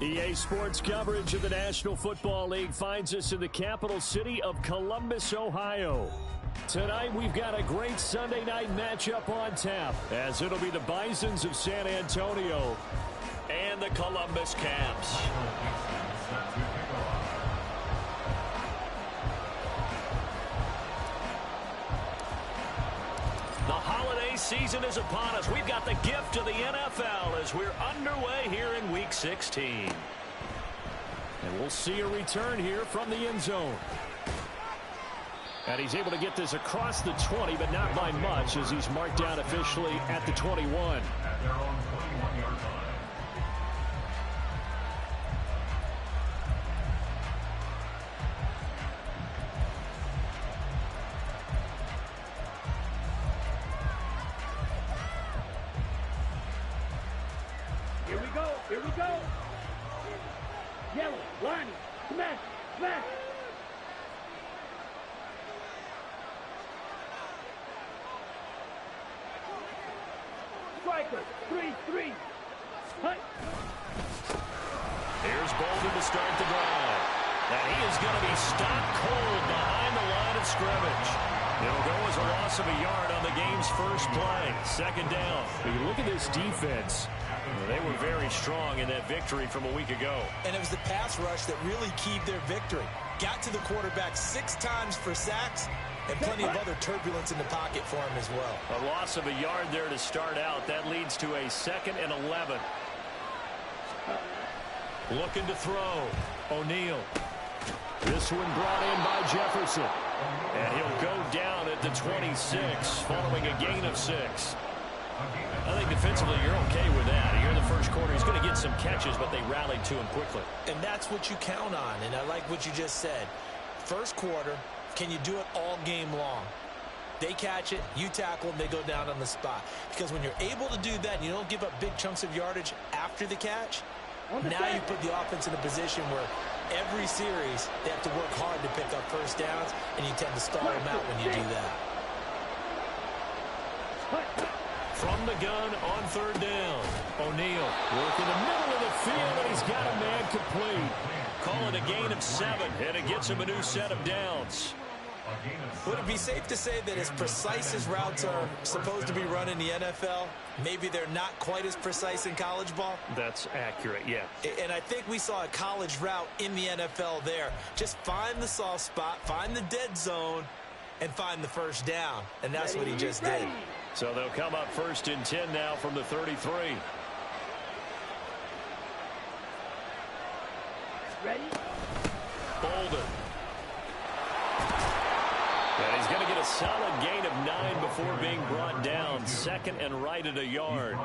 EA Sports coverage of the National Football League finds us in the capital city of Columbus, Ohio. Tonight, we've got a great Sunday night matchup on tap, as it'll be the Bisons of San Antonio and the Columbus Caps. The holiday season is upon us. We've got the gift of the NFL as we're underway here in Week 16. And we'll see a return here from the end zone. And he's able to get this across the 20, but not by much, as he's marked down officially at the 21. Here we go. Yellow, line, smash, smash. Striker, 3-3. Hut. Here's Bolden to start the drive. And he is going to be stopped cold behind the line of scrimmage. It'll go as a loss of a yard on the game's first play. Second down. When you look at this defense, they were very strong in that victory from a week ago. And it was the pass rush that really keyed their victory. Got to the quarterback 6 times for sacks, and plenty of other turbulence in the pocket for him as well. A loss of a yard there to start out. That leads to a 2nd and 11. Looking to throw. O'Neal. This one brought in by Jefferson. And he'll go down at the 26, following a gain of 6. I think defensively you're okay with that. Here in the first quarter, he's going to get some catches, but they rallied to him quickly. And that's what you count on, and I like what you just said. First quarter, can you do it all game long? They catch it, you tackle them, they go down on the spot. Because when you're able to do that and you don't give up big chunks of yardage after the catch, now you put the offense in a position where every series they have to work hard to pick up first downs, and you tend to stall them out when you do that. From the gun on 3rd down. O'Neal working the middle of the field, and he's got a man complete. Call it a gain of 7, and it gets him a new set of downs. Would it be safe to say that as precise as routes are supposed to be run in the NFL, maybe they're not quite as precise in college ball? That's accurate, yeah. And I think we saw a college route in the NFL there. Just find the soft spot, find the dead zone, and find the first down. And that's what he just did. So they'll come up 1st and 10 now from the 33. Ready? Bolden. And he's going to get a solid gain of 9 before being brought down. 2nd and right at a yard.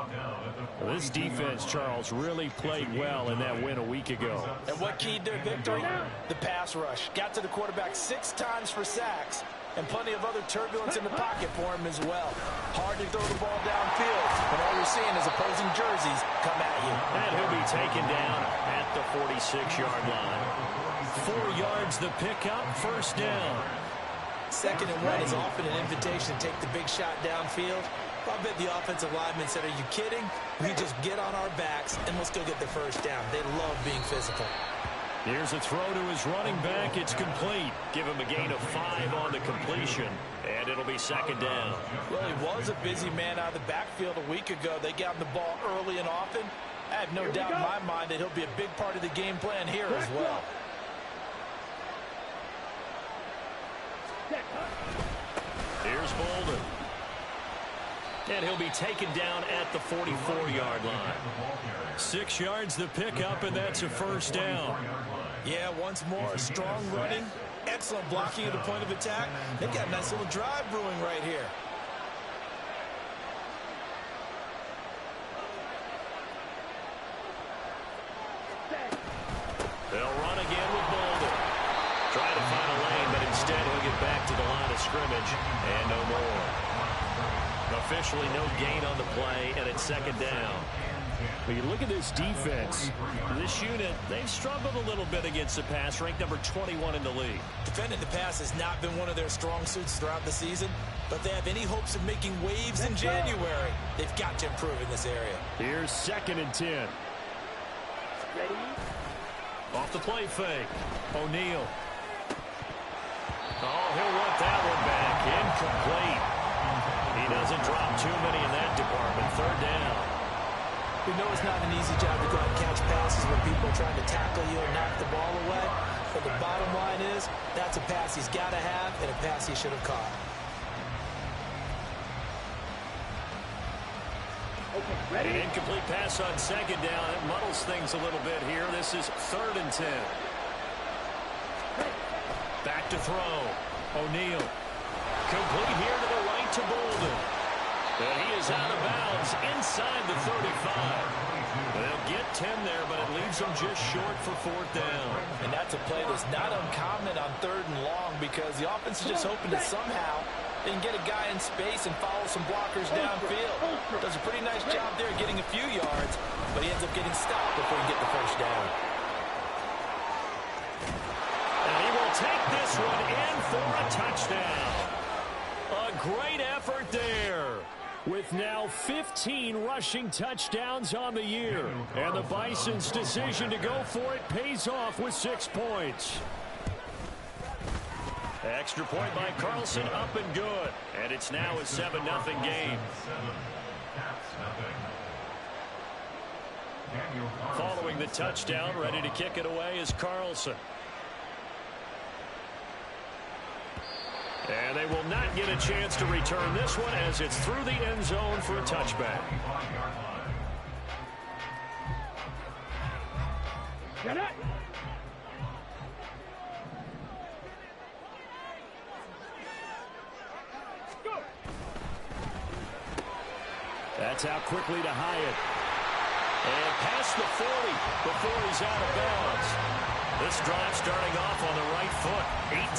Well, this defense, Charles, really played well in that win a week ago. And what keyed their victory? The pass rush. Got to the quarterback 6 times for sacks. And plenty of other turbulence in the pocket for him as well. Hard to throw the ball downfield, but all you're seeing is opposing jerseys come at you. And he'll be taken down at the 46-yard line. 4 yards the pickup, first down. 2nd and 1 is often an invitation to take the big shot downfield. I bet the offensive lineman said, are you kidding? We just get on our backs and let's go get the first down. They love being physical. Here's a throw to his running back. It's complete. Give him a gain of 5 on the completion, and it'll be 2nd down. Well, he was a busy man out of the backfield a week ago. They got him the ball early and often. I have no doubt in my mind that he'll be a big part of the game plan here as well. Here's Bolden. And he'll be taken down at the 44-yard line. 6 yards the pickup, and that's a first down. Yeah, once more, strong running, excellent blocking at the point of attack. They've got a nice little drive brewing right here. They'll run again with Bolden. Try to find a lane, but instead he'll get back to the line of scrimmage, and no more. Officially no gain on the play, and it's 2nd down. When you look at this defense, this unit, they've struggled a little bit against the pass, ranked number 21 in the league. Defending the pass has not been one of their strong suits throughout the season, but they have any hopes of making waves in January. They've got to improve in this area. Here's 2nd and 10. Ready? Off the play fake. O'Neal. Oh, he'll want that one back. Incomplete. He doesn't drop too many in that department. Third down. We know it's not an easy job to go out and catch passes when people are trying to tackle you and knock the ball away. But the bottom line is, that's a pass he's got to have and a pass he should have caught. Okay, ready? An incomplete pass on second down. It muddles things a little bit here. This is 3rd and 10. Back to throw. O'Neal. Complete here to the right to Bolden. And he is out of bounds inside the 35. They'll get 10 there, but it leaves them just short for 4th down. And that's a play that's not uncommon on 3rd and long because the offense is just hoping that somehow they can get a guy in space and follow some blockers downfield. Does a pretty nice job there getting a few yards, but he ends up getting stopped before he can get the first down. And he will take this one in for a touchdown. A great effort there. With now 15 rushing touchdowns on the year. And the Bison's decision to go for it pays off with 6 points. Extra point by Carlson, up and good. And it's now a 7-0 game. Following the touchdown, ready to kick it away is Carlson. And they will not get a chance to return this one as it's through the end zone for a touchback. Get it! Go! That's out quickly to Hyatt. And past the 40 before he's out of bounds. This drive starting off on the right foot,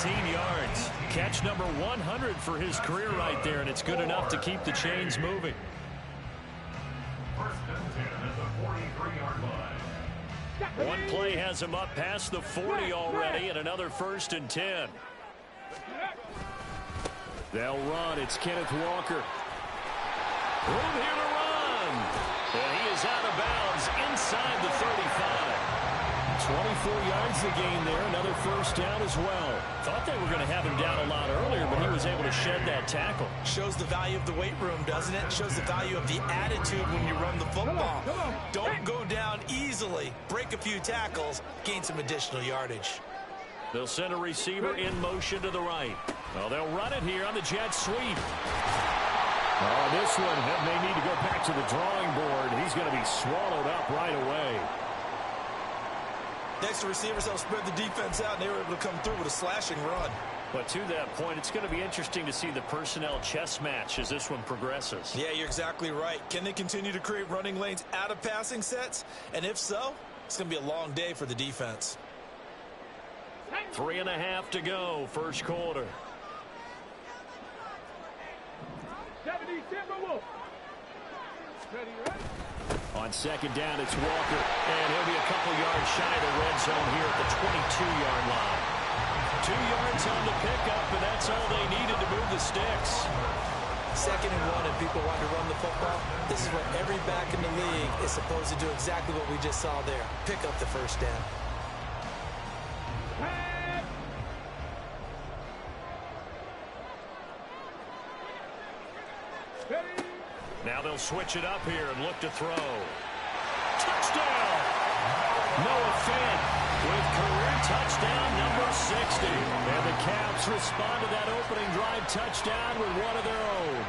18 yards. Catch number 100 for his career right there, and it's good enough to keep the chains moving. One play has him up past the 40 already, and another 1st and 10. They'll run. It's Kenneth Walker. Room here to run. And he is out of bounds inside the 35. 24 yards to gain there. Another first down as well. Thought they were going to have him down a lot earlier, but he was able to shed that tackle. Shows the value of the weight room, doesn't it? Shows the value of the attitude when you run the football. Don't go down easily. Break a few tackles. Gain some additional yardage. They'll send a receiver in motion to the right. Well, they'll run it here on the jet sweep. Oh, this one may need to go back to the drawing board. He's going to be swallowed up right away. The extra receivers helped spread the defense out, and they were able to come through with a slashing run. But to that point, it's going to be interesting to see the personnel chess match as this one progresses. Yeah, you're exactly right. Can they continue to create running lanes out of passing sets? And if so, it's going to be a long day for the defense. 3.5 to go, first quarter. 70 Timberwolves. Ready, right? On second down, it's Walker. And he'll be a couple yards shy of the red zone here at the 22-yard line. 2 yards on the pickup, and that's all they needed to move the sticks. 2nd and 1, and people want to run the football. This is what every back in the league is supposed to do, exactly what we just saw there. Pick up the first down. Now they'll switch it up here and look to throw. Touchdown! Noah Fant with career touchdown number 60. And the Caps respond to that opening drive touchdown with one of their own.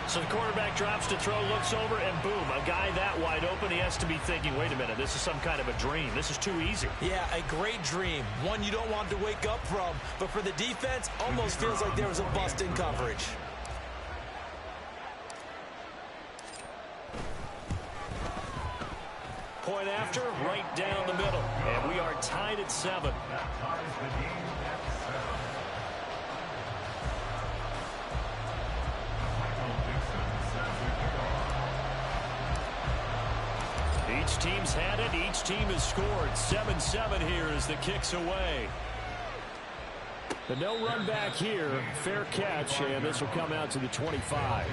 So the quarterback drops to throw, looks over, and boom, a guy that wide open, he has to be thinking, wait a minute, this is some kind of a dream. This is too easy. Yeah, a great dream. One you don't want to wake up from. But for the defense, almost feels like there was a bust in coverage. Point after, right down the middle. And we are tied at 7. Each team's had it. Each team has scored. 7-7 here as the kick's away. But no run back here. Fair catch, and this will come out to the 25.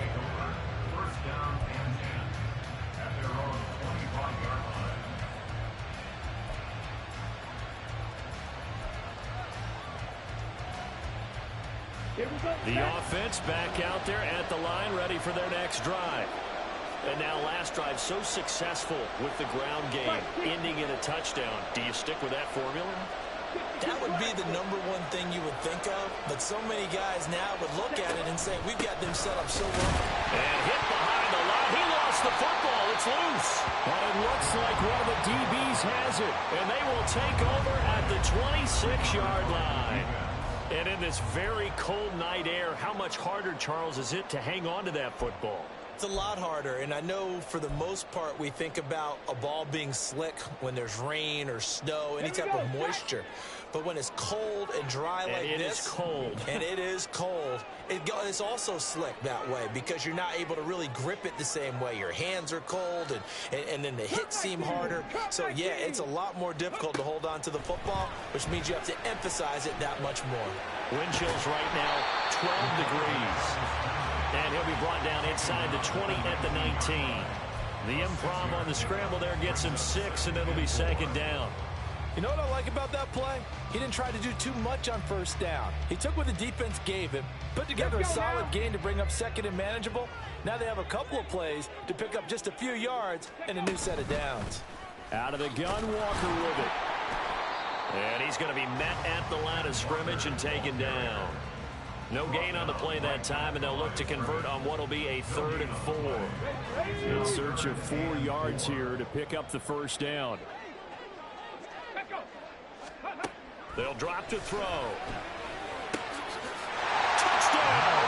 The offense back out there at the line, ready for their next drive. And now last drive so successful with the ground game, ending in a touchdown. Do you stick with that formula? That would be the #1 thing you would think of, but so many guys now would look at it and say, we've got them set up so well. And hit behind the line. He lost the football. It's loose. But it looks like one of the DBs has it, and they will take over at the 26-yard line. And in this very cold night air, how much harder, Charles, is it to hang on to that football? It's a lot harder, and I know for the most part we think about a ball being slick when there's rain or snow, any type of moisture. But when it's cold and dry like this, it is cold. And it is cold, it's also slick that way because you're not able to really grip it the same way. Your hands are cold, and then the hits seem harder. So, yeah, it's a lot more difficult to hold on to the football, which means you have to emphasize it that much more. Wind chills right now, 12 degrees. And he'll be brought down inside the 20 at the 19. The improv on the scramble there gets him 6, and it'll be second down. You know what I like about that play? He didn't try to do too much on first down. He took what the defense gave him, put together a solid gain to bring up second and manageable. Now they have a couple of plays to pick up just a few yards and a new set of downs. Out of the gun, Walker with it. And he's going to be met at the line of scrimmage and taken down. No gain on the play that time, and they'll look to convert on what will be a 3rd and 4. In search of 4 yards here to pick up the first down. They'll drop to throw. Touchdown!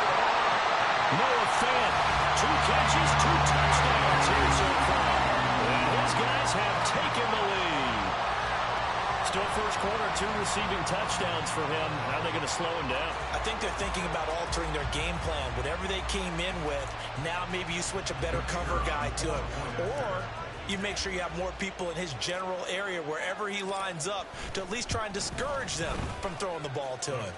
Noah Fant, 2 catches, 2 touchdowns here so far. And his guys have taken the lead. Still first quarter, 2 receiving touchdowns for him. How are they going to slow him down? I think they're thinking about altering their game plan. Whatever they came in with, now maybe you switch a better cover guy to him. Or you make sure you have more people in his general area wherever he lines up to at least try and discourage them from throwing the ball to him.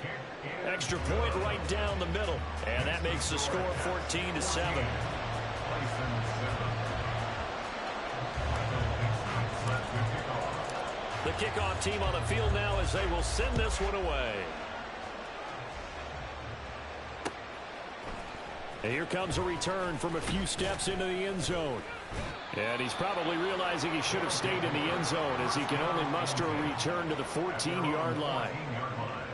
Extra point right down the middle. And that makes the score 14-7. The kickoff team on the field now as they will send this one away. And here comes a return from a few steps into the end zone. And he's probably realizing he should have stayed in the end zone as he can only muster a return to the 14-yard line.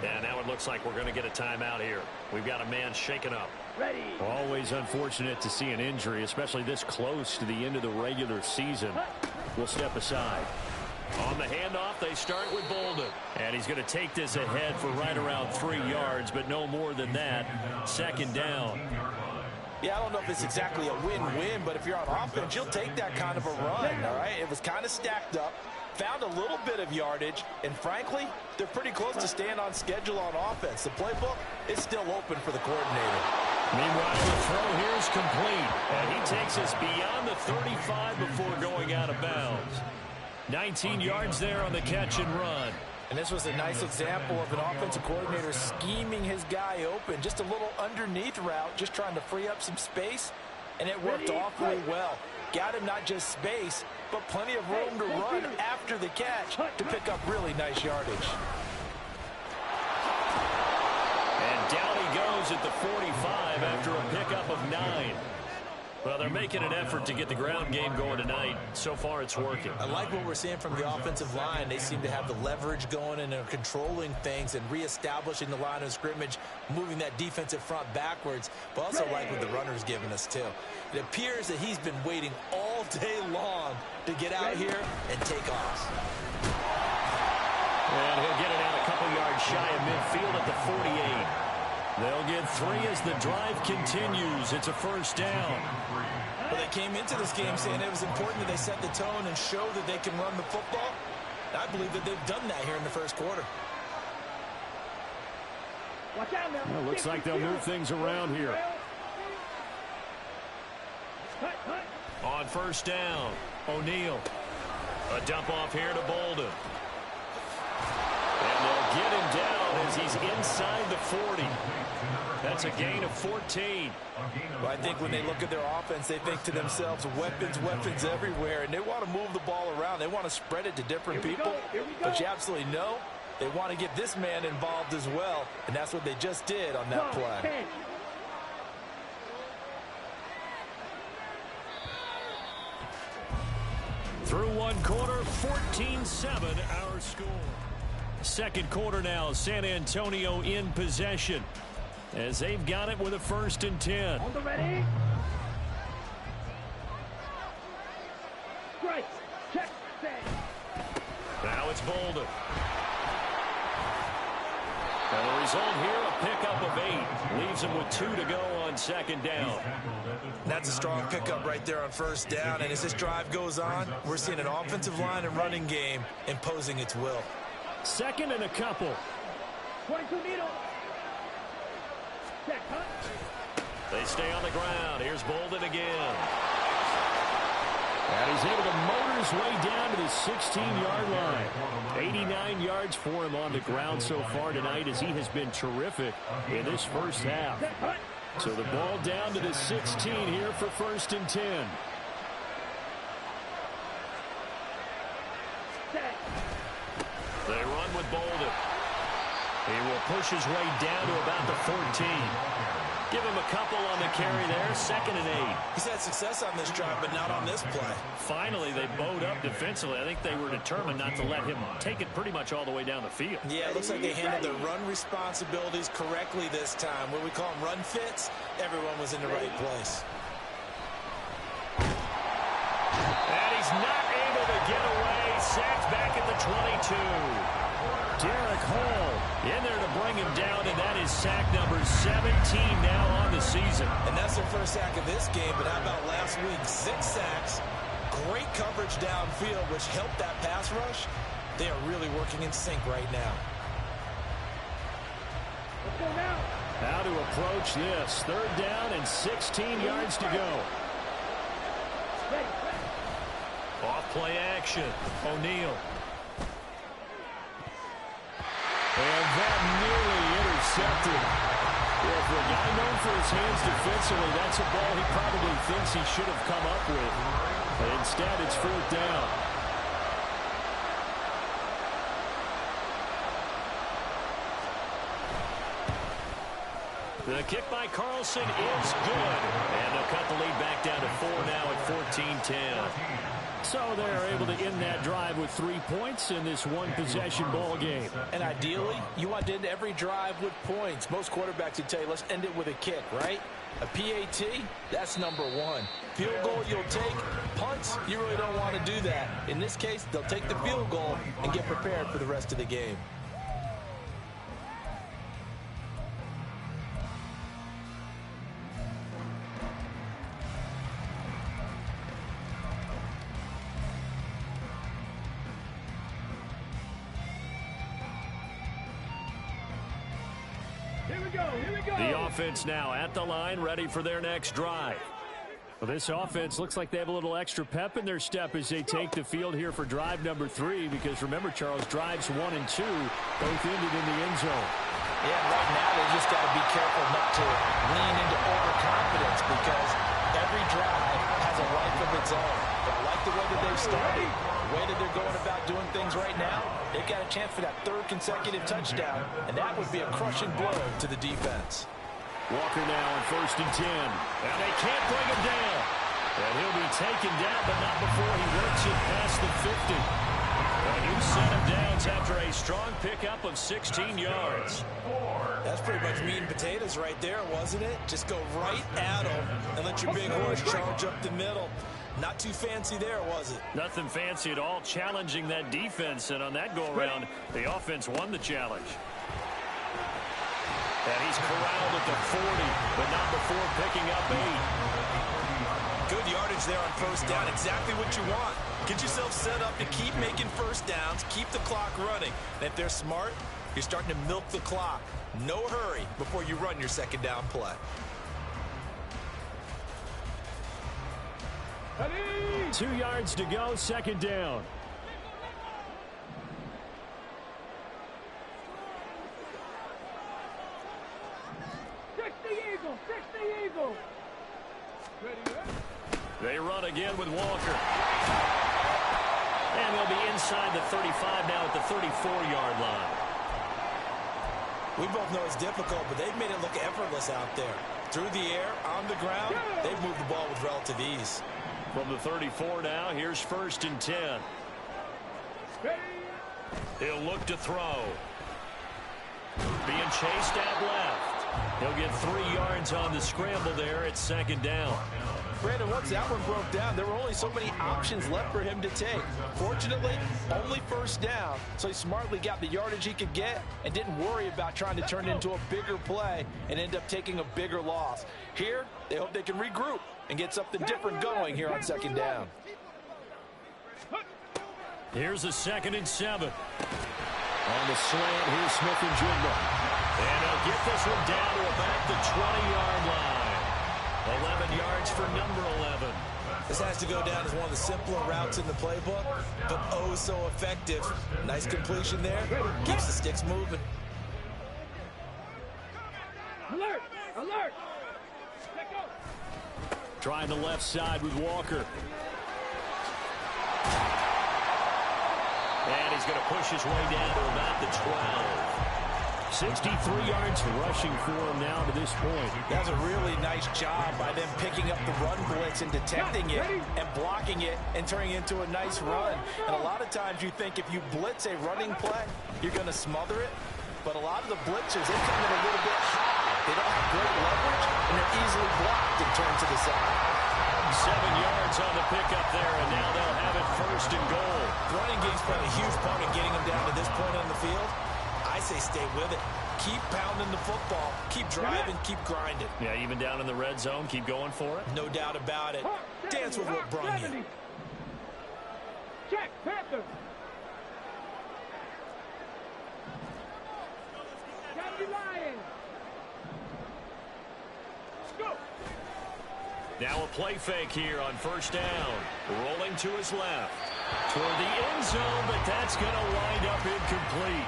And now it looks like we're going to get a timeout here. We've got a man shaken up. Ready. Always unfortunate to see an injury, especially this close to the end of the regular season. We'll step aside. On the handoff, they start with Bolden. And he's going to take this ahead for right around 3 yards, but no more than that. Second down. Yeah, I don't know if it's exactly a win-win, but if you're on offense, you'll take that kind of a run, all right? It was kind of stacked up, found a little bit of yardage, and frankly, they're pretty close to staying on schedule on offense. The playbook is still open for the coordinator. Meanwhile, the throw here is complete, and he takes us beyond the 35 before going out of bounds. 19 yards there on the catch and run. And this was a nice example of an offensive coordinator scheming his guy open. Just a little underneath route, just trying to free up some space, and it worked awfully well. Got him not just space, but plenty of room to run after the catch to pick up really nice yardage. And down he goes at the 45 after a pickup of 9. Well, they're making an effort to get the ground game going tonight. So far, it's working. I like what we're seeing from the offensive line. They seem to have the leverage going and are controlling things and reestablishing the line of scrimmage, moving that defensive front backwards, but also like what the runner's giving us, too. It appears that he's been waiting all day long to get out here and take off. And he'll get it out a couple yards shy of midfield at the 48. They'll get 3 as the drive continues. It's a first down. Well, they came into this game saying it was important that they set the tone and show that they can run the football. I believe that they've done that here in the first quarter. Watch out now. Well, looks like they'll move things around here. On first down, O'Neal. A dump off here to Bolden. And they'll get him down as he's inside the 40. That's a gain of 14. Well, I think when they look at their offense, they think to themselves, weapons, weapons everywhere, and they want to move the ball around. They want to spread it to different people. But you absolutely know They want to get this man involved as well, and that's what they just did on that play. Through one quarter, 14-7 our score. Second quarter now, San Antonio in possession as they've got it with a 1st and 10. On the ready. Strike. Check. Set. Now it's Bolden. And the result here, a pickup of 8. Leaves him with 2 to go on 2nd down. That's a strong pickup right there on 1st down. And as this drive goes on, we're seeing an offensive line and running game imposing its will. 2nd and a couple. 22 needle. Check, huh? They stay on the ground. Here's Bolden again. And he's able to motor his way down to the 16-yard line. 89 yards for him on the ground so far tonight as he has been terrific in this first half. So the ball down to the 16 here for 1st and 10. They run with Bolden. He will push his way down to about the 14. Give him a couple on the carry there. 2nd and 8. He's had success on this drive, but not on this play. Finally, they bowed up defensively. I think they were determined not to let him take it pretty much all the way down the field. Yeah, it looks like they handled their run responsibilities correctly this time. What we call them run fits, everyone was in the right place. And he's not able to get away. Sacked back at the 22. Derek Hall in there to bring him down, and that is sack number 17 now on the season. And that's their first sack of this game, but how about last week? 6 sacks, great coverage downfield, which helped that pass rush. They are really working in sync right now. Let's go now. How to approach this. 3rd down and 16 yards to go. Ready. Off play action. O'Neal. And that nearly intercepted. Yeah, for a guy known for his hands defensively, that's a ball he probably thinks he should have come up with. But instead, it's 4th down. The kick by Carlson is good. And they'll cut the lead back down to 4 now at 14-10. So they're able to end that drive with 3 points in this one-possession ball game. And ideally, you want to end every drive with points. Most quarterbacks would tell you, let's end it with a kick, right? A PAT, that's number 1. Field goal you'll take. Punts, you really don't want to do that. In this case, they'll take the field goal and get prepared for the rest of the game. The offense now at the line, ready for their next drive. Well, this offense looks like they have a little extra pep in their step as they take the field here for drive number 3, because remember, Charles, drives 1 and 2 both ended in the end zone. Yeah, right now they just got to be careful not to lean into overconfidence, because every drive has a life of its own. But I like the way that they've started, the way that they're going about doing things right now. They've got a chance for that 3rd consecutive touchdown, and that would be a crushing blow to the defense. Walker now on 1st and 10. And they can't bring him down. And he'll be taken down, but not before he works it past the 50. A new set of downs after a strong pickup of 16 yards. That's pretty much meat and potatoes right there, wasn't it? Just go right at them and let your big horse charge up the middle. Not too fancy there, was it? Nothing fancy at all, challenging that defense. And on that go-around, the offense won the challenge. And he's corralled at the 40, but not before picking up 8. Good yardage there on 1st down. Exactly what you want. Get yourself set up to keep making 1st downs, keep the clock running. And if they're smart, you're starting to milk the clock. No hurry before you run your 2nd down play. 2 yards to go, 2nd down. They run again with Walker. And they'll be inside the 35 now at the 34-yard line. We both know it's difficult, but they've made it look effortless out there. Through the air, on the ground, they've moved the ball with relative ease. From the 34 now, here's 1st and 10. He'll look to throw. Being chased out left. He'll get 3 yards on the scramble there at 2nd down. Brandon, once that one broke down, there were only so many options left for him to take. Fortunately, only 1st down, so he smartly got the yardage he could get and didn't worry about trying to turn it into a bigger play and end up taking a bigger loss. Here, they hope they can regroup and get something different going here on 2nd down. Here's a 2nd and 7. On the slant, here's Smith and Jigba. And he'll get this one down to about the 20-yard line. 11 yards for number 11. This has to go down as one of the simpler routes in the playbook, but oh so effective. Nice completion there. Keeps the sticks moving. Alert! Alert! Trying the left side with Walker. And he's going to push his way down to about the 12. 63 yards rushing for him now to this point. That's a really nice job by them picking up the run blitz and detecting it and blocking it and turning it into a nice run. And a lot of times you think if you blitz a running play, you're going to smother it. But a lot of the blitzers, they come in a little bit high. They don't have great leverage, and they're easily blocked and turned to the side. 7 yards on the pickup there, and now they'll have it 1st and goal. The running game's playing a huge part in getting them down to this point on the field. I say stay with it. Keep pounding the football. Keep driving. Keep grinding. Yeah, even down in the red zone, keep going for it. No doubt about it. Dance with what brung you. Check, Panther. Gotta be lying. Go. Now a play fake here on 1st down. Rolling to his left. Toward the end zone, but that's going to wind up incomplete.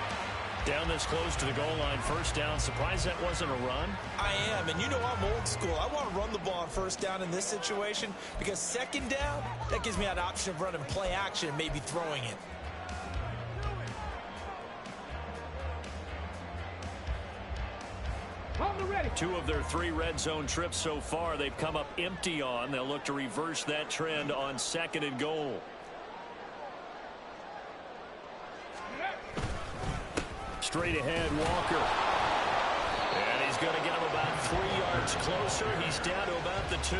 Down this close to the goal line, 1st down. Surprised that wasn't a run? I am, and you know I'm old school. I want to run the ball on 1st down in this situation because 2nd down, that gives me an option of running play action and maybe throwing it. Ready. 2 of their 3 red zone trips so far, they've come up empty on. They'll look to reverse that trend on 2nd and goal. Straight ahead, Walker. And he's going to get him about 3 yards closer. He's down to about the 2.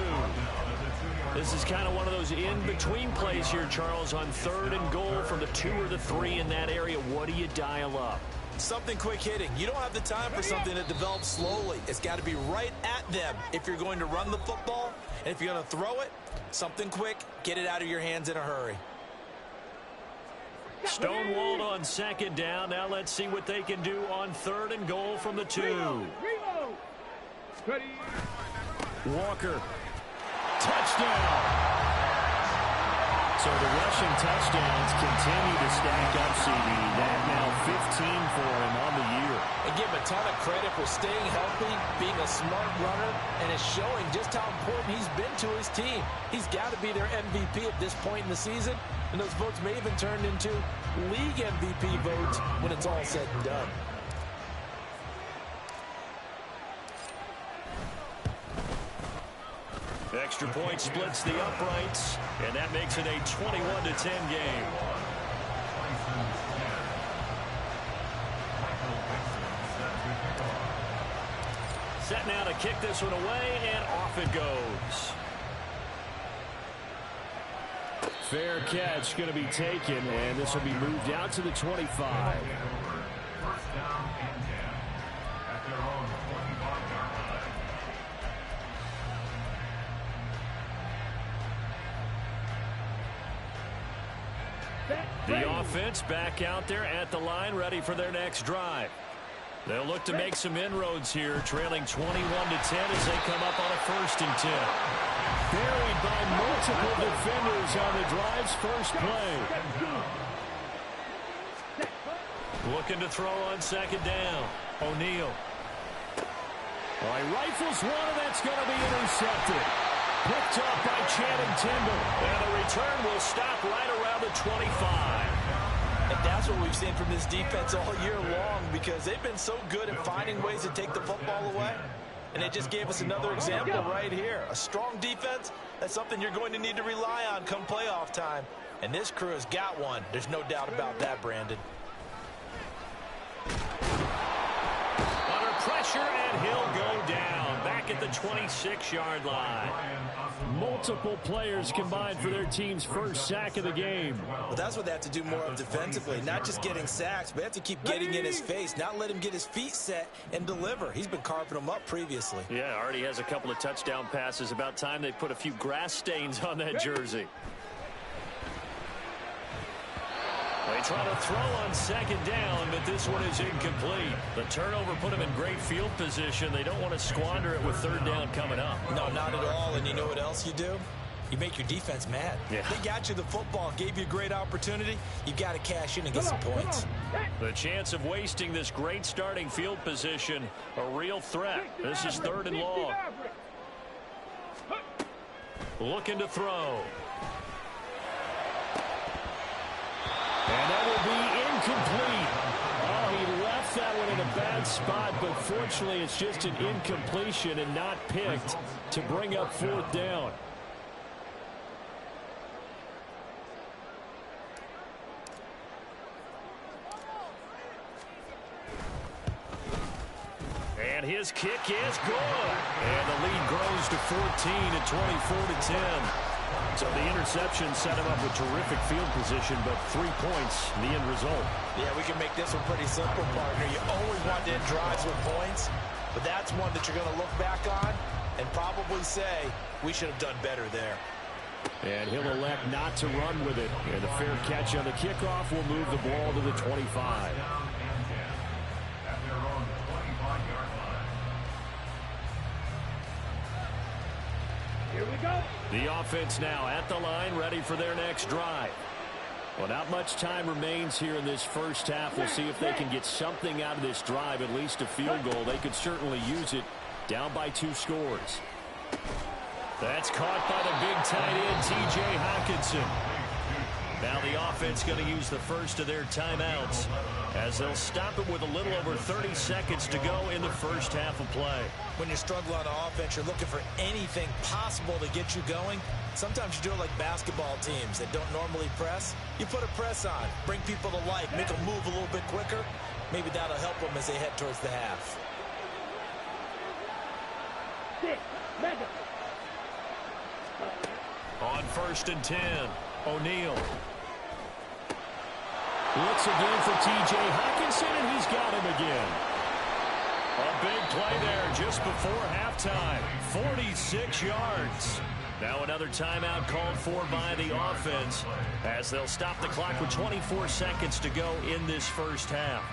This is kind of one of those in-between plays here, Charles, on 3rd and goal from the 2 or the 3 in that area. What do you dial up? Something quick hitting. You don't have the time for something that develops slowly. It's got to be right at them if you're going to run the football. And if you're going to throw it, something quick, get it out of your hands in a hurry. Stonewalled on 2nd down. Now let's see what they can do on 3rd and goal from the 2. Reload. Ready. Walker. Touchdown. So the rushing touchdowns continue to stack up, CD. That now 15 for him on the year. And give him a ton of credit for staying healthy, being a smart runner, and it's showing just how important he's been to his team. He's got to be their MVP at this point in the season, and those votes may even turn into league MVP votes when it's all said and done. Extra point splits the uprights, and that makes it a 21-10 game. Set now to kick this one away, and off it goes. Fair catch going to be taken, and this will be moved out to the 25. The offense back out there at the line, ready for their next drive. They'll look to make some inroads here, trailing 21-10 as they come up on a 1st and 10. Buried by multiple defenders on the drive's first play. Looking to throw on 2nd down. O'Neal. All right, rifles one, and that's going to be intercepted. Picked up by Channing Tindall. And the return will stop right around the 25. And that that's what we've seen from this defense all year long, because they've been so good at finding ways to take the football away. And they just gave us another example right here. A strong defense, that's something you're going to need to rely on come playoff time. And this crew has got one. There's no doubt about that, Brandon. Under pressure, and he'll go down. Back at the 26-yard line. Multiple players combined for their team's first sack of the game. Well, that's what they have to do more of defensively. Not just getting sacks, but they have to keep getting in his face. Not let him get his feet set and deliver. He's been carving them up previously. Yeah, already has a couple of touchdown passes. About time they put a few grass stains on that jersey. They try to throw on second down, but this one is incomplete. The turnover put them in great field position. They don't want to squander it with third down coming up. No, not at all. And you know what else you do? You make your defense mad. Yeah. They got you the football, gave you a great opportunity. You got to cash in and get some points. The chance of wasting this great starting field position, a real threat. This is third and long. Looking to throw. And that will be incomplete. Oh, he left that one in a bad spot, but fortunately it's just an incompletion and not picked to bring up fourth down. And his kick is good. And the lead grows to 14 at 24-10. So the interception set him up with terrific field position, but 3 points, the end result. Yeah, we can make this one pretty simple, partner. You always want to end drives with points, but that's one that you're going to look back on and probably say, we should have done better there. And he'll elect not to run with it. And a fair catch on the kickoff will move the ball to the 25. Here we go. The offense now at the line, ready for their next drive. Well, not much time remains here in this first half. We'll see if they can get something out of this drive, at least a field goal. They could certainly use it, down by 2 scores. That's caught by the big tight end, T.J. Hockenson. Now the offense going to use the first of their timeouts as they'll stop it with a little over 30 seconds to go in the first half of play. When you struggle on offense, you're looking for anything possible to get you going. Sometimes you do it like basketball teams that don't normally press. You put a press on, bring people to life, make them move a little bit quicker. Maybe that'll help them as they head towards the half. On 1st and 10, O'Neal. Looks again for T.J. Hockenson, and he's got him again. A big play there just before halftime. 46 yards. Now another timeout called for by the offense as they'll stop the clock with 24 seconds to go in this first half.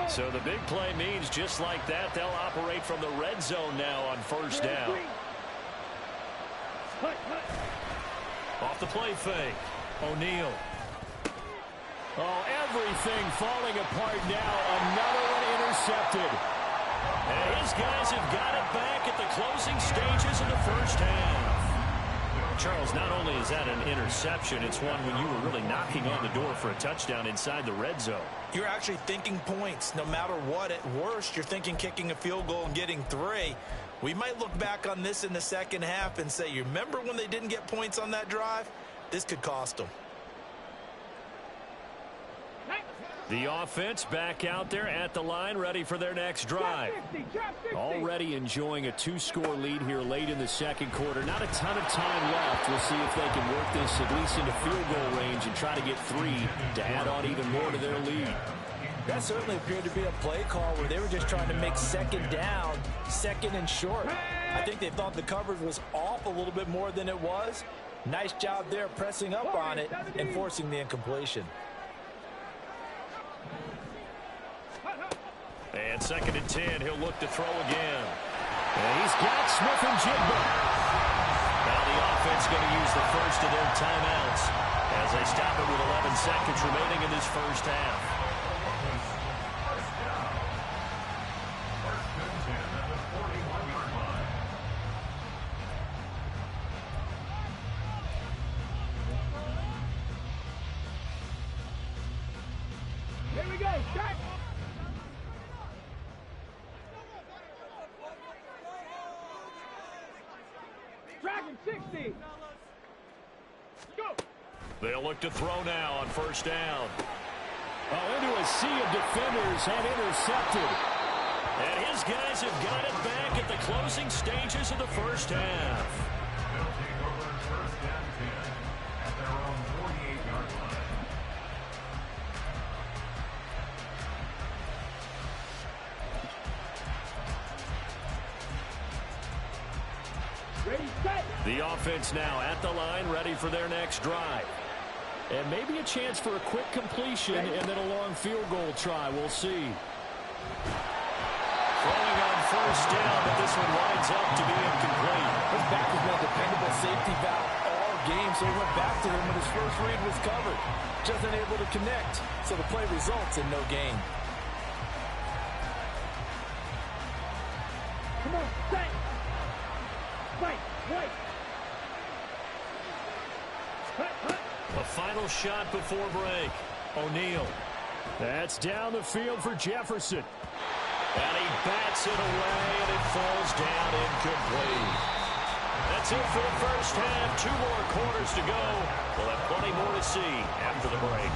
So the big play means just like that, they'll operate from the red zone now on first down. Off the play fake, O'Neal. Oh, everything falling apart now. Another one intercepted. And his guys have got it back at the closing stages of the first half. Charles, not only is that an interception, it's one when you were really knocking on the door for a touchdown inside the red zone. You're actually thinking points. No matter what, at worst, you're thinking kicking a field goal and getting 3. We might look back on this in the second half and say, you remember when they didn't get points on that drive? This could cost them. The offense back out there at the line, ready for their next drive. Already enjoying a 2-score lead here late in the second quarter. Not a ton of time left. We'll see if they can work this at least into field goal range and try to get 3 to add on even more to their lead. That certainly appeared to be a play call where they were just trying to make second down, second and short. I think they thought the coverage was off a little bit more than it was. Nice job there pressing up on it and forcing the incompletion. And 2nd and 10, he'll look to throw again. And he's got Smith-Njigba. Now the offense going to use the first of their timeouts as they stop it with 11 seconds remaining in this first half. Dragon 60. Go. They'll look to throw now on first down. Oh, into a sea of defenders and intercepted. And his guys have got it back at the closing stages of the first half. They'll take over first down 10 at their own 48-yard line. Ready, set. The offense now at the line, ready for their next drive. And maybe a chance for a quick completion and then a long field goal try. We'll see. Throwing on first down, but this one winds up to be incomplete. His back has been a dependable safety valve all game, so he went back to him when his first read was covered. Just unable to connect, so the play results in no gain. Come on, set. Right, right. Hut, hut. A final shot before break. O'Neal. That's down the field for Jefferson. And he bats it away, and it falls down incomplete. That's it for the first half. 2 more quarters to go. We'll have plenty more to see after the break.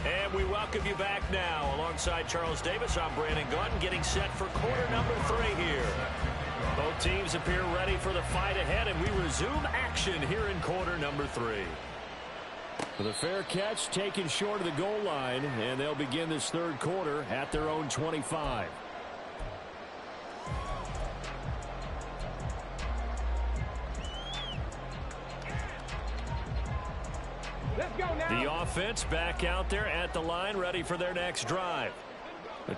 And we welcome you back now. Alongside Charles Davis, I'm Brandon Gunn, getting set for quarter number 3 here. Both teams appear ready for the fight ahead, and we resume action here in quarter number 3. With a fair catch taken short of the goal line, and they'll begin this third quarter at their own 25. Let's go now. The offense back out there at the line, ready for their next drive.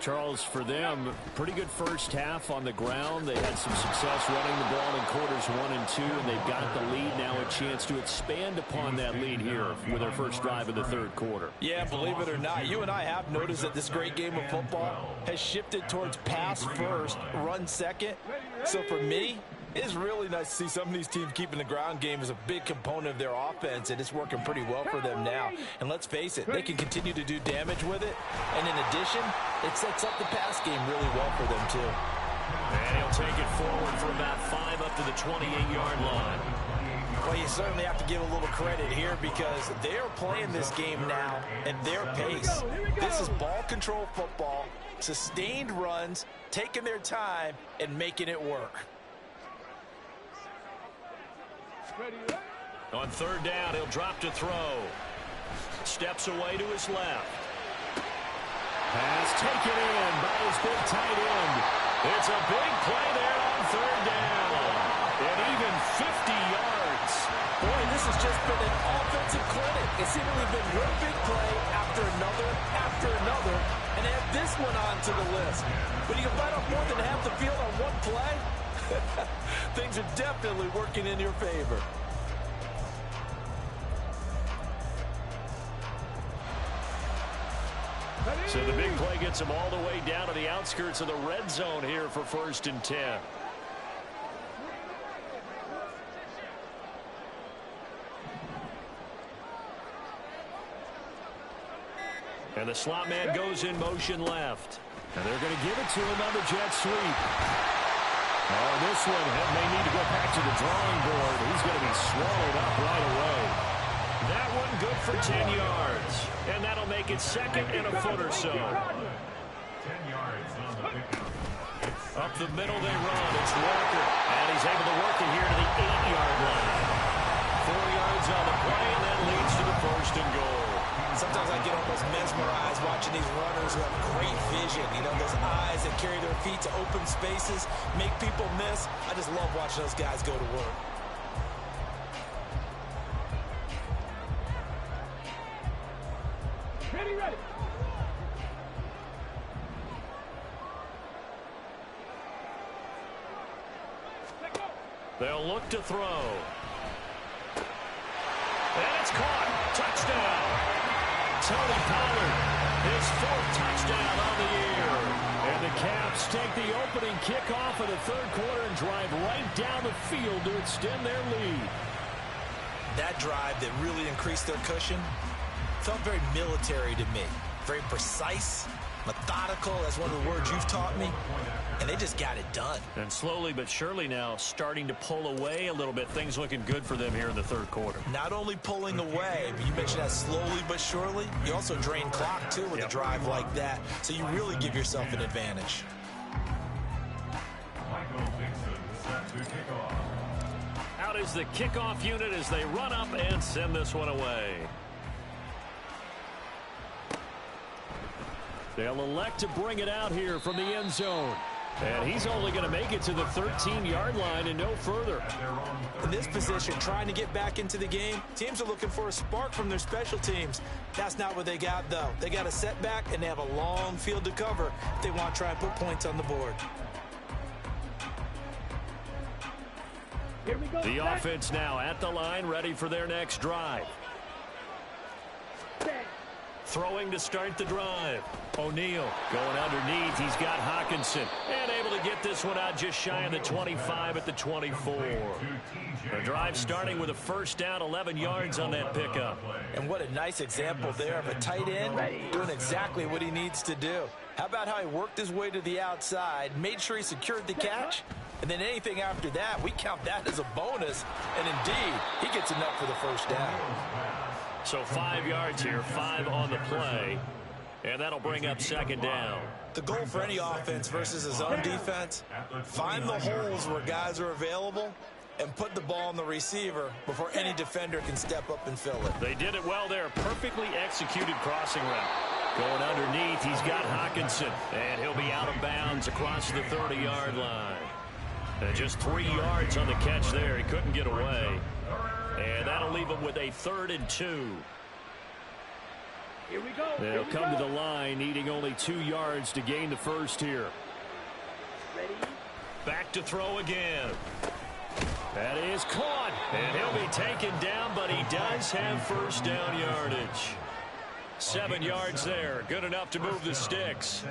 Charles, for them, pretty good first half on the ground. They had some success running the ball in quarters 1 and 2, and they've got the lead now, a chance to expand upon that lead here with their first drive in the third quarter. Yeah, believe it or not, you and I have noticed that this great game of football has shifted towards pass first, run second. So for me, it's really nice to see some of these teams keeping the ground game as a big component of their offense, and it's working pretty well for them now. And let's face it, they can continue to do damage with it. And in addition, it sets up the pass game really well for them, too. And he'll take it forward for about 5 up to the 28-yard line. Well, you certainly have to give a little credit here because they're playing this game now at their pace. This is ball control football, sustained runs, taking their time, and making it work. On third down, he'll drop to throw. Steps away to his left. Pass taken in by his big tight end. It's a big play there on third down. And even 50 yards. Boy, this has just been an offensive clinic. It's seemingly been one big play after another, and add this one on to the list. When you can bite off more than half the field on one play, things are definitely working in your favor. So the big play gets him all the way down to the outskirts of the red zone here for 1st and 10. And the slot man goes in motion left. And they're going to give it to him on the jet sweep. Oh, this one may need to go back to the drawing board. He's going to be swallowed up right away. That one good for 10 yards. And that'll make it 2nd and a foot or so. 10 yards on the pickup. Up the middle they run. It's Walker. And he's able to work it here to the 8-yard line. 4 yards on the play, and that leads to the 1st and goal. Sometimes I get almost mesmerized watching these runners who have great vision. You know, those eyes that carry their feet to open spaces, make people miss. I just love watching those guys go to work. Ready, ready. Let go. They'll look to throw. And it's caught. Touchdown. Tony Pollard, his 4th touchdown on the year. And the Caps take the opening kickoff of the third quarter and drive right down the field to extend their lead. That drive that really increased their cushion felt very military to me. Very precise, methodical. That's one of the words you've taught me. And they just got it done. And slowly but surely now starting to pull away a little bit. Things looking good for them here in the third quarter. Not only pulling away, but you mentioned that slowly but surely. You also drain clock, too, with a drive like that. So you really give yourself an advantage. Out is the kickoff unit as they run up and send this one away. They'll elect to bring it out here from the end zone. And he's only going to make it to the 13-yard line and no further. In this position, trying to get back into the game, teams are looking for a spark from their special teams. That's not what they got, though. They got a setback, and they have a long field to cover if they want to try and put points on the board. Here we go. The offense now at the line, ready for their next drive. Throwing to start the drive. O'Neal going underneath. He's got Hawkinson. And able to get this one out just shy of the 25 at the 24. The drive starting with a first down, 11 yards on that pickup. And what a nice example there of a tight end doing exactly what he needs to do. How about how he worked his way to the outside, made sure he secured the catch, and then anything after that, we count that as a bonus. And indeed, he gets enough for the first down. So 5 yards here, 5 on the play. And that'll bring up second down. The goal for any offense versus a zone defense, find the holes where guys are available and put the ball on the receiver before any defender can step up and fill it. They did it well there. Perfectly executed crossing route. Going underneath, he's got Hawkinson. And he'll be out of bounds across the 30-yard line. And just 3 yards on the catch there. He couldn't get away. And that'll leave him with a 3rd and 2. Here we go. They'll come to the line, needing only 2 yards to gain the first here. Ready? Back to throw again. That is caught. And he'll be taken down, but he does have first down yardage. 7 yards there. Good enough to move the sticks.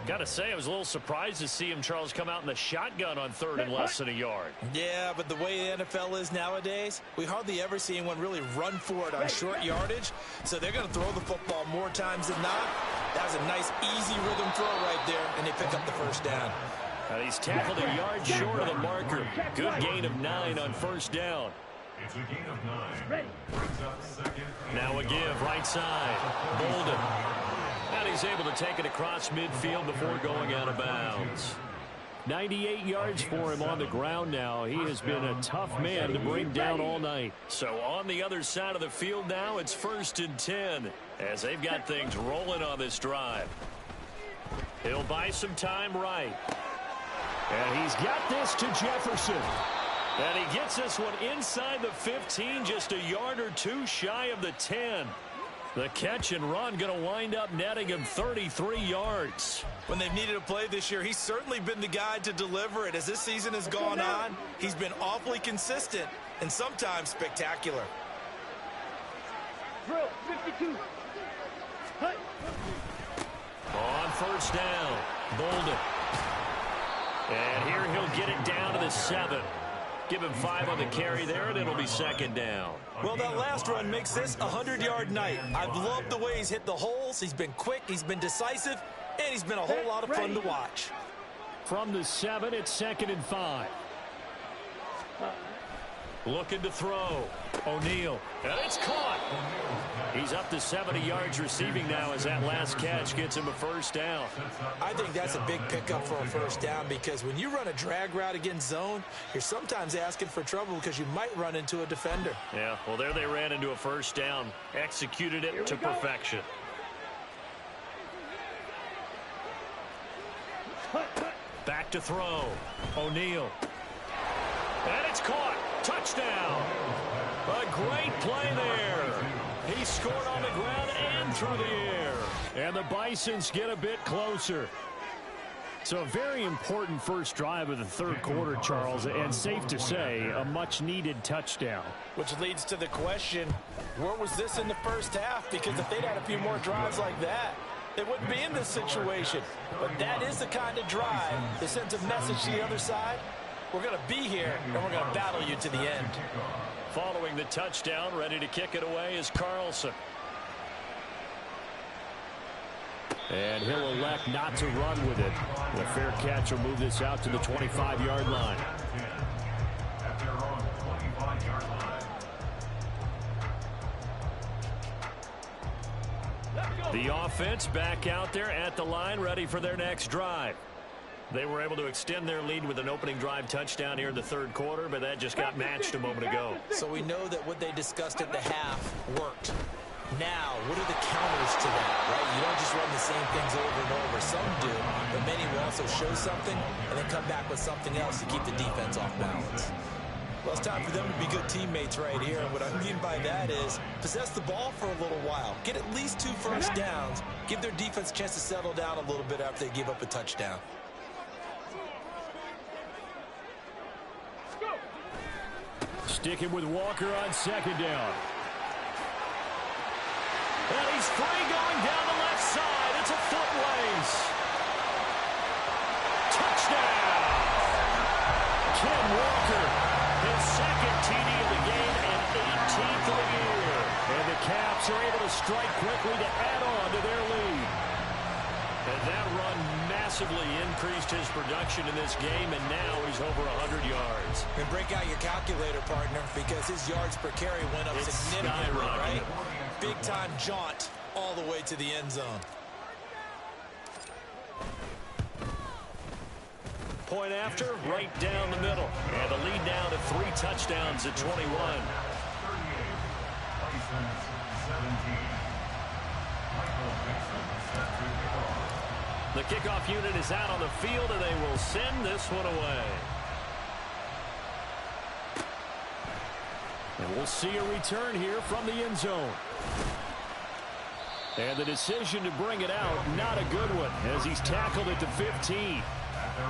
Got to say, I was a little surprised to see him, Charles, come out in the shotgun on 3rd and less than a yard. Yeah, but the way the NFL is nowadays, we hardly ever see anyone really run for it on short yardage. So they're going to throw the football more times than not. That was a nice, easy rhythm throw right there, and they pick up the first down. And he's tackled a yard short of the marker. Good gain of 9 on first down. It's a gain of 9. Ready. Now a give right side. Bolden. And he's able to take it across midfield before going out of bounds. 98 yards for him on the ground now. He has been a tough man to bring down all night. So on the other side of the field now, it's 1st and 10 as they've got things rolling on this drive. He'll buy some time right. And he's got this to Jefferson. And he gets this one inside the 15, just a yard or 2 shy of the 10. The catch and run going to wind up netting him 33 yards. When they've needed a play this year, he's certainly been the guy to deliver it. As this season has gone on, he's been awfully consistent and sometimes spectacular. Drill 52. Hut. On first down, Bolden. And here he'll get it down to the 7. Give him 5 on the carry there, and it'll be second down. Well, that last run makes this a 100-yard night. I've loved the way he's hit the holes. He's been quick, he's been decisive, and he's been a whole lot of fun to watch. From the 7, it's 2nd and 5. Looking to throw. O'Neal. And it's caught. He's up to 70 yards receiving now as that last catch gets him a first down. I think that's a big pickup for a first down because when you run a drag route against zone, you're sometimes asking for trouble because you might run into a defender. Yeah, well, there they ran into a first down. Executed it to perfection. Back to throw. O'Neal. And it's caught. Touchdown. A great play there. He scored on the ground and through the air. And the Bisons get a bit closer. So a very important first drive of the third quarter, Charles, and safe to say, a much-needed touchdown. Which leads to the question, where was this in the first half? Because if they'd had a few more drives like that, they wouldn't be in this situation. But that is the kind of drive that sends a message to the other side. We're going to be here, and we're going to battle you to the end. Following the touchdown, ready to kick it away is Carlson. And he'll elect not to run with it. The fair catch will move this out to the 25-yard line. At their own 25-yard line. The offense back out there at the line, ready for their next drive. They were able to extend their lead with an opening drive touchdown here in the third quarter, but that just got matched a moment ago. So we know that what they discussed at the half worked. Now, what are the counters to that, right? You don't just run the same things over and over. Some do, but many will also show something and then come back with something else to keep the defense off balance. Well, it's time for them to be good teammates right here. And what I mean by that is possess the ball for a little while. Get at least 2 first downs. Give their defense a chance to settle down a little bit after they give up a touchdown. Sticking with Walker on second down. And he's free going down the left side. It's a foot race. Touchdown. Ken Walker, his second TD of the game and 18th of the year. And the Caps are able to strike quickly to add on to their lead. And that run massively increased his production in this game, and now he's over 100 yards. And break out your calculator, partner, because his yards per carry went up significantly, right? Big-time jaunt all the way to the end zone. Point after, right down the middle. And the lead now to 3 touchdowns at 21. 38, Tyson's 17. Michael Dixon set to kick off. The kickoff unit is out on the field, and they will send this one away. And we'll see a return here from the end zone. And the decision to bring it out, not a good one, as he's tackled at the 15.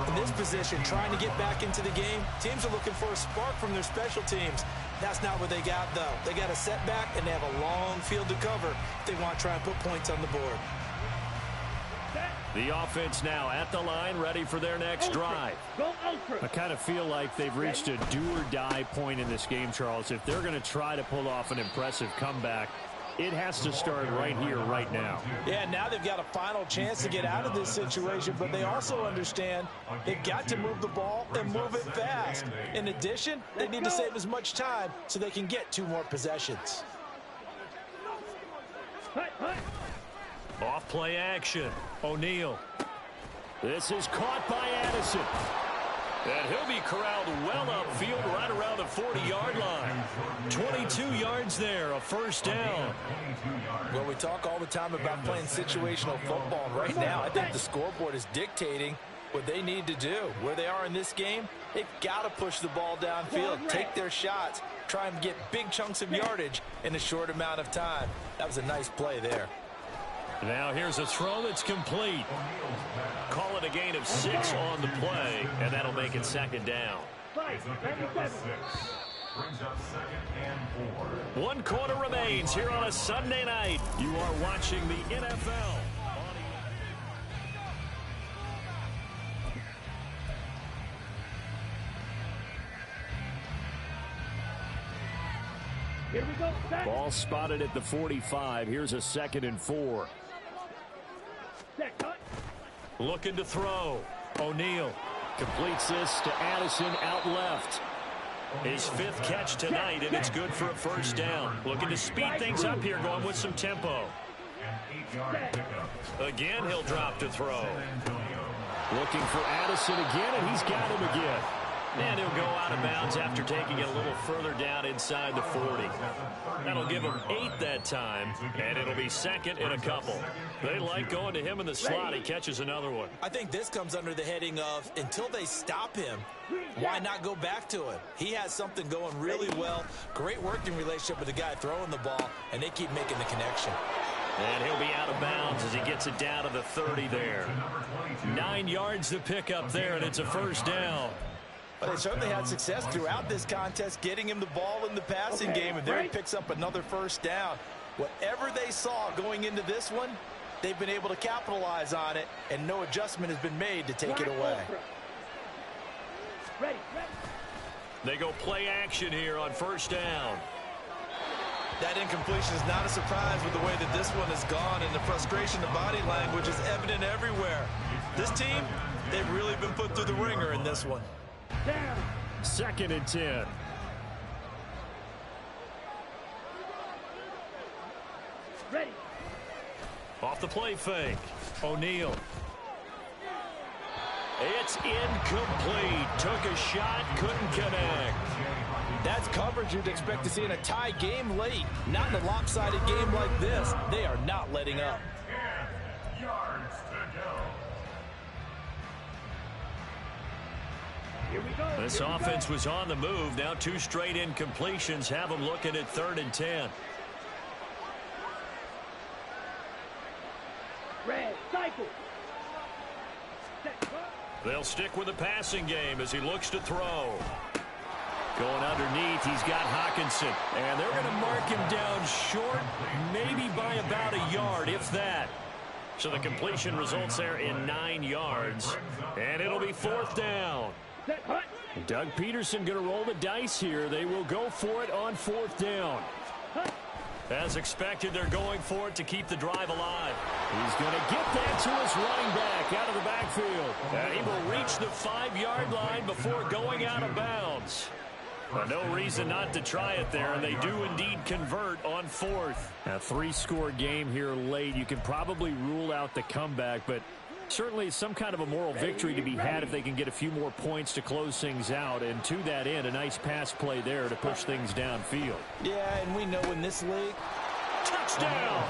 In this position, trying to get back into the game, teams are looking for a spark from their special teams. That's not what they got, though. They got a setback, and they have a long field to cover if they want to try and put points on the board. The offense now at the line, ready for their next drive. I kind of feel like they've reached a do-or-die point in this game, Charles. If they're going to try to pull off an impressive comeback, it has to start right here, right now. Yeah, now they've got a final chance to get out of this situation, but they also understand they've got to move the ball and move it fast. In addition, they need to save as much time so they can get 2 more possessions. Off play action. O'Neal. This is caught by Addison. And he'll be corralled well upfield right around the 40-yard line. 22 yards there, a first down. Well, we talk all the time about playing situational football. Right now, I think the scoreboard is dictating what they need to do. Where they are in this game, they've got to push the ball downfield, take their shots, try and get big chunks of yardage in a short amount of time. That was a nice play there. Now here's a throw that's complete. Call it a gain of 6 on the play, and that'll make it second down. Brings up 2nd and 4. 1 quarter remains here on a Sunday night. You are watching the NFL. Here we go. Ball spotted at the 45. Here's a 2nd and 4. Looking to throw. O'Neal completes this to Addison out left. His 5th catch tonight, and it's good for a first down. Looking to speed things up here, going with some tempo. Again, he'll drop to throw. Looking for Addison again, and he's got him again. And he'll go out of bounds after taking it a little further down inside the 40. That'll give him 8 that time, and it'll be 2nd and a couple. They like going to him in the slot. He catches another one. I think this comes under the heading of until they stop him, why not go back to him? He has something going really well. Great working relationship with the guy throwing the ball, and they keep making the connection. And he'll be out of bounds as he gets it down to the 30 there. 9 yards to pick up there, and it's a first down. But they certainly had success throughout this contest getting him the ball in the passing game, and there he picks up another first down. Whatever they saw going into this one, they've been able to capitalize on it, and no adjustment has been made to take it away. They go play action here on first down. That incompletion is not a surprise with the way that this one has gone, and the frustration, the body language is evident everywhere. This team, they've really been put through the ringer in this one. Down. 2nd and 10. Ready. Off the play fake. O'Neal. It's incomplete. Took a shot, couldn't connect. That's coverage you'd expect to see in a tie game late. Not in a lopsided game like this. They are not letting up. 10 yards to go. Here we go. This Here we offense go. was on the move. Now 2 straight incompletions have them looking at 3rd and 10. Red. Cycle. Set. They'll stick with the passing game as he looks to throw. Going underneath, he's got Hawkinson. And they're going to mark him down short, maybe by about a yard, if that. So the completion results there in 9 yards. And it'll be 4th down. Set. Hut. Doug Peterson going to roll the dice here. They will go for it on 4th down. Hut. As expected, they're going for it to keep the drive alive. He's going to get that to his running back out of the backfield. And he will reach the 5-yard line before going out of bounds. No reason not to try it there, and they do indeed convert on 4th. A 3-score game here late. You can probably rule out the comeback, but certainly some kind of a moral victory to be had if they can get a few more points to close things out. And to that end, a nice pass play there to push things downfield. Yeah, and we know in this league. Touchdown!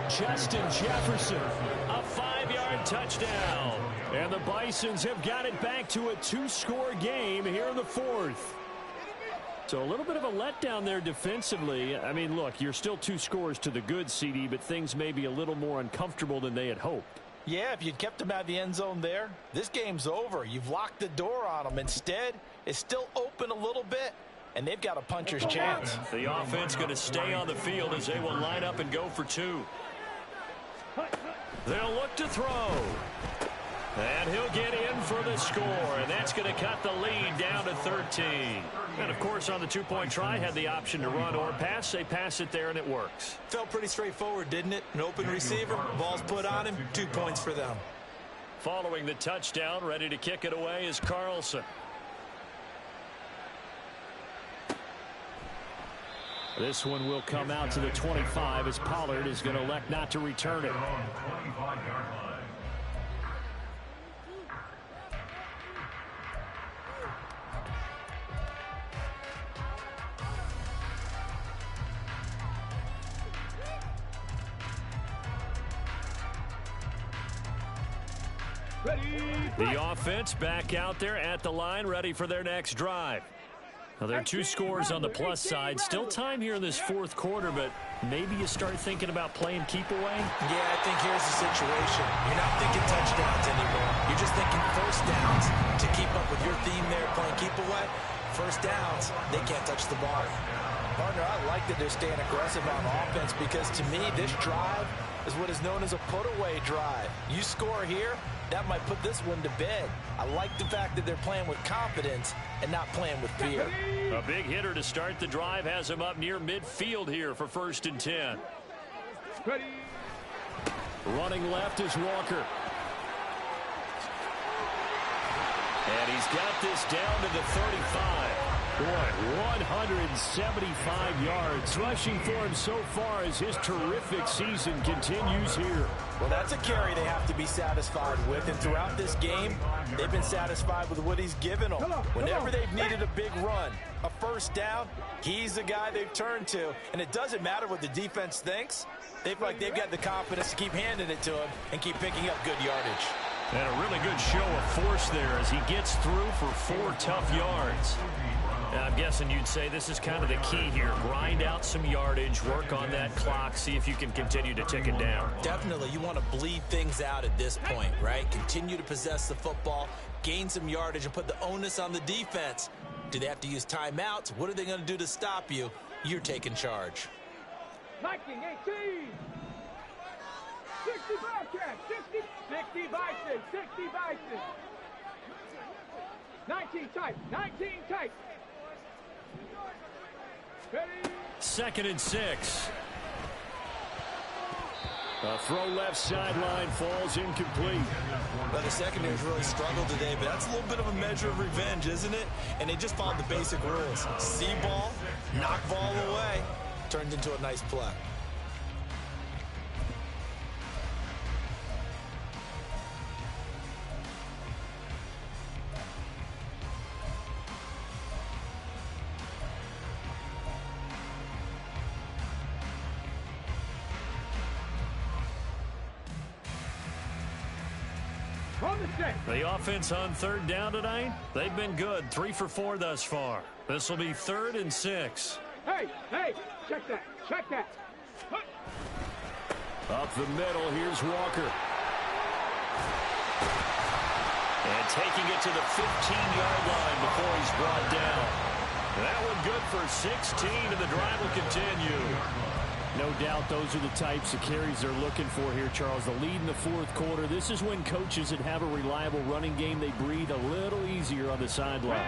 Justin Jefferson. A 5-yard touchdown. And the Bisons have got it back to a 2-score game here in the 4th. So a little bit of a letdown there defensively. I mean, look, you're still 2 scores to the good, CD, but things may be a little more uncomfortable than they had hoped. Yeah, if you'd kept them out of the end zone there, this game's over. You've locked the door on them. Instead, it's still open a little bit, and they've got a puncher's chance. The offense going to stay on the field as they will line up and go for 2. They'll look to throw. And he'll get in for the score, and that's going to cut the lead down to 13. And, of course, on the 2-point try, had the option to run or pass. They pass it there, and it works. Felt pretty straightforward, didn't it? An open receiver, ball's put on him, 2 points for them. Following the touchdown, ready to kick it away is Carlson. This one will come out to the 25 as Pollard is going to elect not to return it. The offense back out there at the line, ready for their next drive. Now, there are 2 scores on the plus side. Still time here in this 4th quarter, but maybe you start thinking about playing keep away? Yeah, I think here's the situation. You're not thinking touchdowns anymore. You're just thinking first downs to keep up with your theme there, playing keep away. First downs, they can't touch the ball. Partner, I like that they're staying aggressive on offense because, to me, this drive is what is known as a put-away drive. You score here, that might put this one to bed. I like the fact that they're playing with confidence and not playing with fear. A big hitter to start the drive has him up near midfield here for 1st and 10. Ready. Running left is Walker. And he's got this down to the 35. Boy, 175 yards rushing for him so far as his terrific season continues here. Well, that's a carry they have to be satisfied with, and throughout this game, they've been satisfied with what he's given them. Whenever they've needed a big run, a first down, he's the guy they've turned to, and it doesn't matter what the defense thinks. They've got the confidence to keep handing it to him and keep picking up good yardage. And a really good show of force there as he gets through for 4 tough yards. I'm guessing you'd say this is kind of the key here. Grind out some yardage, work on that clock, see if you can continue to tick it down. Definitely. You want to bleed things out at this point, right? Continue to possess the football, gain some yardage, and put the onus on the defense. Do they have to use timeouts? What are they going to do to stop you? You're taking charge. Viking 18. 60 Bobcats. 60 Bison. 60 Bison. 19 tight. 19 tight. Ready? 2nd and 6. A throw left sideline falls incomplete. Well, the secondary's really struggled today, but that's a little bit of a measure of revenge, isn't it? And they just followed the basic rules. See ball, knock ball away. Turned into a nice play. The offense on 3rd down tonight, they've been good. 3 for 4 thus far. This will be 3rd and 6. Hey, check that, check that. Up the middle, here's Walker. And taking it to the 15-yard line before he's brought down. That one good for 16, and the drive will continue. No doubt those are the types of carries they're looking for here, Charles. The lead in the 4th quarter. This is when coaches that have a reliable running game, they breathe a little easier on the sideline.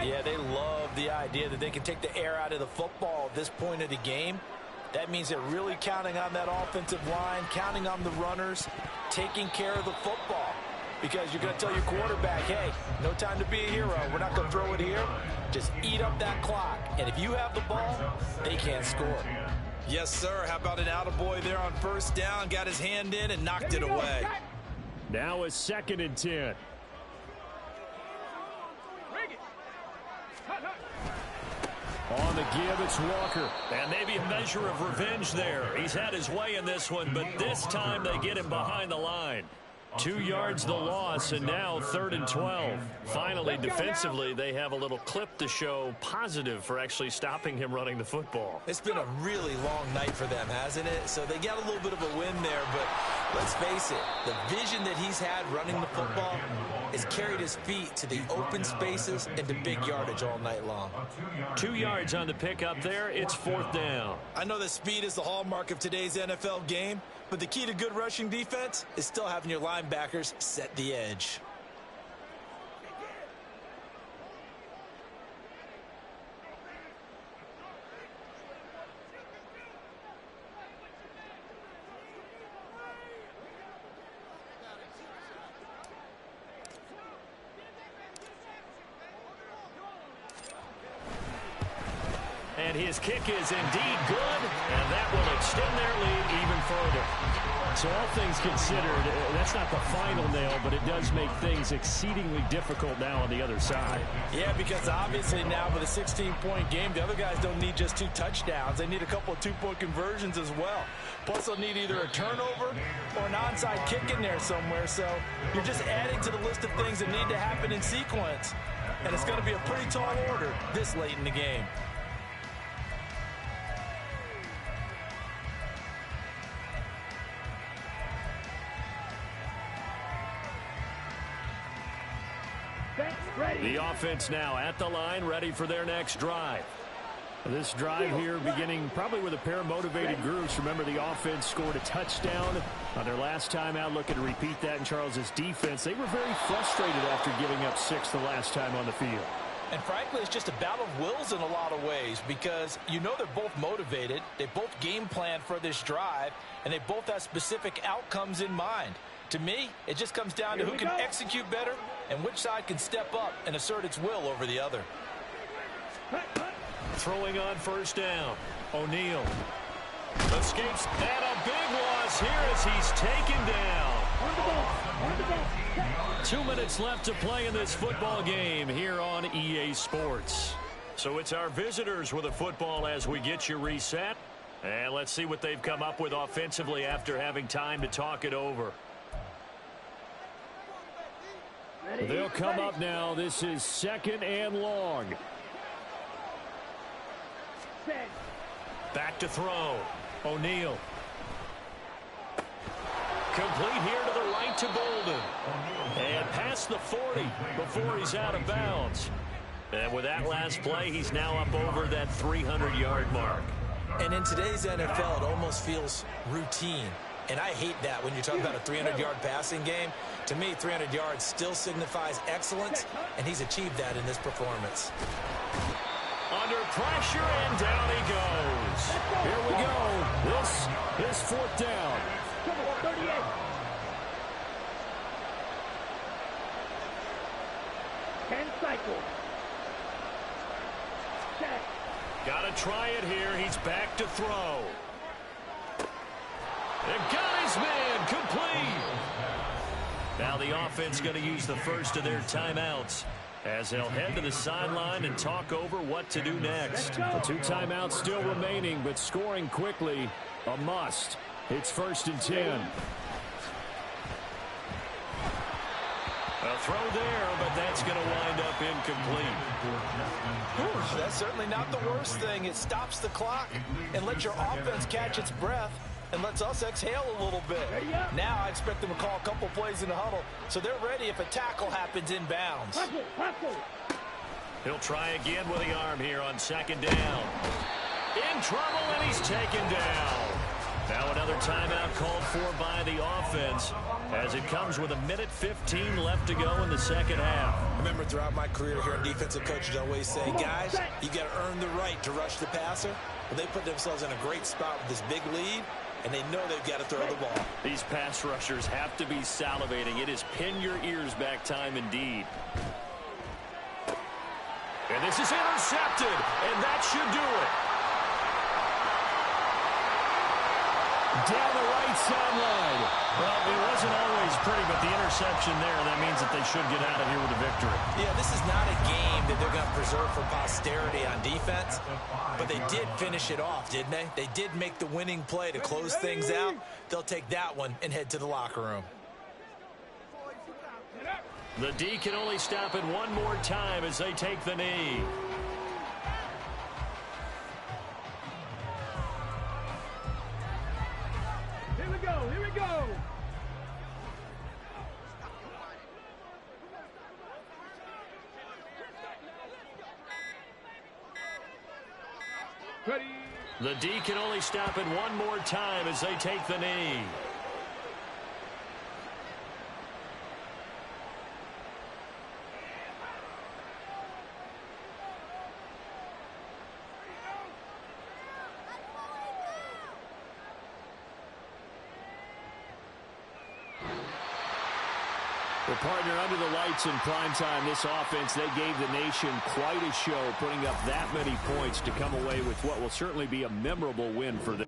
Yeah, they love the idea that they can take the air out of the football at this point of the game. That means they're really counting on that offensive line, counting on the runners, taking care of the football. Because you're going to tell your quarterback, hey, no time to be a hero. We're not going to throw it here. Just eat up that clock. And if you have the ball, they can't score. Yes, sir. How about an attaboy there on 1st down? Got his hand in and knocked it away. Now a 2nd and 10. On the give, it's Walker. And maybe a measure of revenge there. He's had his way in this one, but this time they get him behind the line. 2 yards the loss, and now 3rd and 12. Finally, defensively, they have a little clip to show positive for actually stopping him running the football. It's been a really long night for them, hasn't it? So they got a little bit of a win there, but let's face it, the vision that he's had running the football has carried his feet to the open spaces and to big yardage all night long. 2 yards on the pickup there. It's 4th down. I know that speed is the hallmark of today's NFL game, but the key to good rushing defense is still having your linebackers set the edge. And his kick is indeed good, and that will extend their lead even further. So all things considered, that's not the final nail, but it does make things exceedingly difficult now on the other side. Yeah, because obviously now with a 16-point game, the other guys don't need just 2 touchdowns. They need a couple of 2-point conversions as well. Plus, they'll need either a turnover or an onside kick in there somewhere. So you're just adding to the list of things that need to happen in sequence. And it's going to be a pretty tall order this late in the game. The offense now at the line, ready for their next drive. This drive here beginning probably with a pair of motivated groups. Remember, the offense scored a touchdown on their last time out. Looking to repeat that in Charles's defense. They were very frustrated after giving up 6 the last time on the field. And frankly, it's just a battle of wills in a lot of ways because you know they're both motivated. They both game plan for this drive, and they both have specific outcomes in mind. To me, it just comes down to who can execute better and which side can step up and assert its will over the other. Throwing on 1st down. O'Neal escapes, and a big loss here as he's taken down. 2 minutes left to play in this football game here on EA Sports. So it's our visitors with a football as we get you reset. And let's see what they've come up with offensively after having time to talk it over. They'll come up now. This is 2nd and long. Back to throw. O'Neal. Complete here to the right to Bolden. And past the 40 before he's out of bounds. And with that last play, he's now up over that 300-yard mark. And in today's NFL, it almost feels routine. And I hate that when you're talking about a 300-yard passing game. To me, 300 yards still signifies excellence, and he's achieved that in this performance. Under pressure, and down he goes. Here we go. This is fourth down. 38. Cycle. Check. Got to try it here. He's back to throw. And got his man complete. Now the offense going to use the first of their timeouts as they'll head to the sideline and talk over what to do next. The 2 timeouts still remaining, but scoring quickly, a must. It's 1st and 10. A throw there, but that's going to wind up incomplete. That's certainly not the worst thing. It stops the clock and lets your offense catch its breath and lets us exhale a little bit. Now I expect them to call a couple plays in the huddle, so they're ready if a tackle happens inbounds. He'll try again with the arm here on 2nd down. In trouble, and he's taken down. Now another timeout called for by the offense as it comes with 1:15 left to go in the second half. I remember throughout my career here, defensive coaches always say, guys, you got to earn the right to rush the passer. Well, they put themselves in a great spot with this big lead, and they know they've got to throw the ball. These pass rushers have to be salivating. It is pin your ears back time indeed. And this is intercepted, and that should do it. Down the right sideline. Well, it wasn't always pretty, but the interception there, that means that they should get out of here with a victory. Yeah, this is not a game that they're going to preserve for posterity on defense, but they did finish it off, didn't they? They did make the winning play to close things out. They'll take that one and head to the locker room. The D can only stop it one more time as they take the knee. Here we go. Here we go. Ready. The D can only stop it one more time as they take the knee. Well, partner, under the lights in prime time, this offense, they gave the nation quite a show, putting up that many points to come away with what will certainly be a memorable win for them.